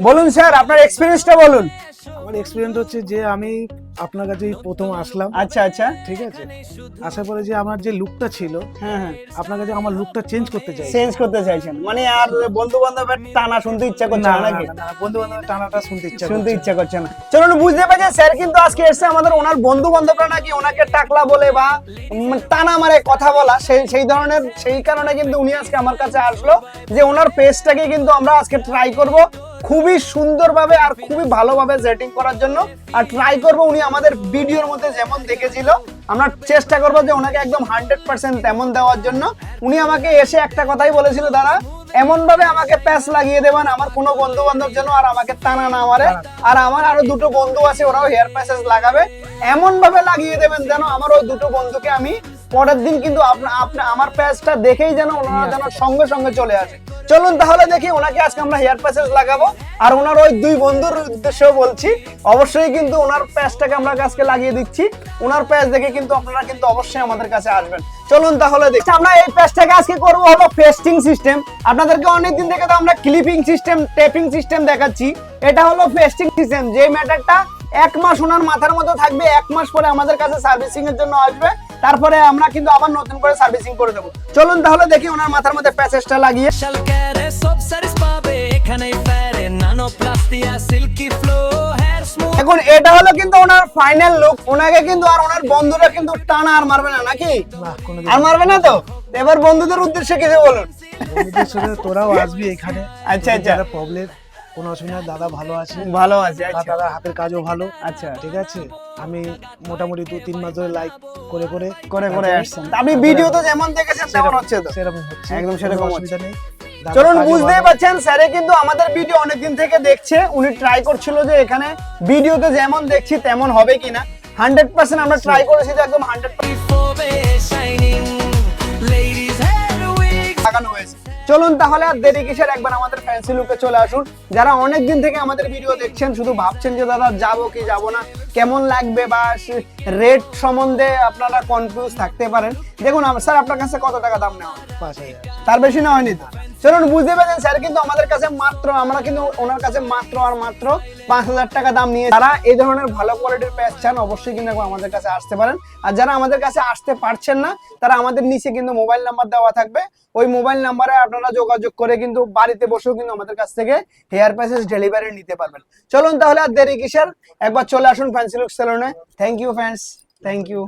বলুন স্যার, আপনার এক্সপিরিয়েন্সটা বলুন। আমার এক্সপিরিয়েন্স হচ্ছে যে আমি আপনার কাছে প্রথম আসলাম, আচ্ছা আচ্ছা, ঠিক আছে। আসার পরে যে আমার যে লুকটা ছিল, হ্যাঁ হ্যাঁ, আপনার কাছে আমার লুকটা চেঞ্জ করতে চাই। চেঞ্জ করতে চাইছেন মানে আর বন্ধু বান্ধবের টানা শুনতে ইচ্ছা করছে না না না নাকি? না, বন্ধু বান্ধবের টানাটা শুনতে ইচ্ছা শুনতে করছে। ইচ্ছা করছে না। চলুন, বুঝতে পারছেন স্যার কিন্তু আজকে এসে আমাদের ওনার বন্ধু বান্ধবরা নাকি ওনাকে টাকলা বলে বা টানা মারে কথা বলা, সেই ধরনের, সেই কারণে কিন্তু উনি আজকে আমার কাছে আসলো যে ওনার পেজটাকে কিন্তু আমরা আজকে ট্রাই করব খুবই সুন্দরভাবে আর খুবই ভালোভাবে সেটিং করার জন্য। আর ট্রাই করব উনি আমাদের ভিডিওর মধ্যে যেমন দেখেছিল, আমরা চেষ্টা করব যে ওনাকে একদম 100% তেমন দেওয়ার জন্য। উনি আমাকে এসে একটা কথাই বলেছিল, দাদা এমন ভাবে আমাকে প্যাচ লাগিয়ে দেবেন আমার কোনো বন্ধু বান্ধব যেন আর আমাকে টানা না মারে, আর আমার আরো দুটো বন্ধু আছে ওরাও হেয়ার প্যাচেস লাগাবে, এমন ভাবে লাগিয়ে দেবেন যেন আমার ওই দুটো বন্ধুকে আমি পরের দিন কিন্তু আমার প্যাচটা দেখেই যেন ওনারা যেন সঙ্গে সঙ্গে চলে আসে। চলুন তাহলে দেখি ওনাকে আজকে আমরা হেয়ার প্যাচেস লাগাবো। আর ওনার ওই দুই বন্ধুর উদ্দেশ্যেও বলছি, অবশ্যই কিন্তু ওনার প্যাচটাকে আমরা আজকে লাগিয়ে দিচ্ছি। ওনার প্যাচ দেখে কিন্তু আপনারা কিন্তু অবশ্যই আমাদের কাছে আসবেন। চলুন তাহলে দেখি আমরা এই প্যাচটাকে আজকে করবো হলো পেস্টিং সিস্টেম। আপনাদেরকে অনেকদিন থেকে তো আমরা ক্লিপিং সিস্টেম, টেপিং সিস্টেম দেখাচ্ছি, এটা হলো পেস্টিং সিস্টেম। যে ম্যাটারটা 1 মাস ওনার মাথার মধ্যে থাকবে, 1 মাস পরে আমাদের কাছে সার্ভিসিং এর জন্য আসবে, তারপরে আমরা কিন্তু আবার নতুন করে সার্ভিসিং করে দেবো। চলুন তাহলে দেখি ওনার মাথার মধ্যে প্যাচেসটা লাগিয়ে। এখন এটা হলো কিন্তু ওনার ফাইনাল লুক। ওনাকে কিন্তু আর ওনার বন্ধুরা কিন্তু টানা আর মারবে না নাকি? না, কোনোদিন আর মারবে না তো? এবার বন্ধুদের উদ্দেশ্যে কিছু বলুন। বন্ধুদের সাথে তোরাও আসবি এখানে। আচ্ছা আচ্ছা, প্রবলেম কোনো অসুবিধা নেই, দাদা ভালো আছে, ভালো আছে। আর আচ্ছা দাদা হাতের কাজও ভালো, আচ্ছা, ঠিক আছে। আমি মোটামুটি 2-3 মাস ধরে লাইক করে করে করে আসছেন। আপনি ভিডিও তো যেমন দেখেছেন তেমন হচ্ছে তো? সেরকম হচ্ছে, একদম সেরকম কোনো হচ্ছে। অসুবিধা নেই। দাদার চলুন, কাজও বুঝতেই ভালো। পারছেন স্যারে কিন্তু আমাদের ভিডিও অনেকদিন থেকে দেখছে। উনি ট্রাই করছিল যে এখানে ভিডিওতে যেমন দেখছি তেমন হবে কিনা। 100% আমরা ট্রাই করেছি যে একদম 100% লাগানো হয়েছে। চলুন তাহলে আর দেরি কিসের, একবার আমাদের ফ্যান্সি লুকে চলে আসুন। যারা অনেকদিন থেকে আমাদের ভিডিও দেখছেন, শুধু ভাবছেন যে দাদা যাবো কি যাবো না, কেমন লাগবে বা রেট সম্বন্ধে আপনারা কনফিউজ থাকতে পারেন। দেখুন স্যার আপনার কাছে কত টাকা দাম নেওয়া হয়? 5,000। তার বেশি না হয়নি তো? চলুন, বুঝতে পারছেন স্যার কিন্তু আমাদের কাছে মাত্র, আমরা কিন্তু ওনার কাছে মাত্র আর মাত্র 5,000 টাকা দাম নিয়ে। যারা এই ধরনের ভালো কোয়ালিটির প্যাচ চান অবশ্যই কিন্তু আমাদের কাছে আসতে পারেন। আর যারা আমাদের কাছে আসতে পারছেন না, তারা আমাদের নিচে কিন্তু মোবাইল নাম্বার দেওয়া থাকবে, ওই মোবাইল নাম্বারে আপনারা যোগাযোগ করে কিন্তু বাড়িতে বসেও কিন্তু আমাদের কাছ থেকে হেয়ার প্যাচেস ডেলিভারি নিতে পারবেন। চলুন তাহলে আর দেরি কিসের, একবার চলে আসুন ফ্যান্সি লুক সেলুনে। Thank you friends, thank you.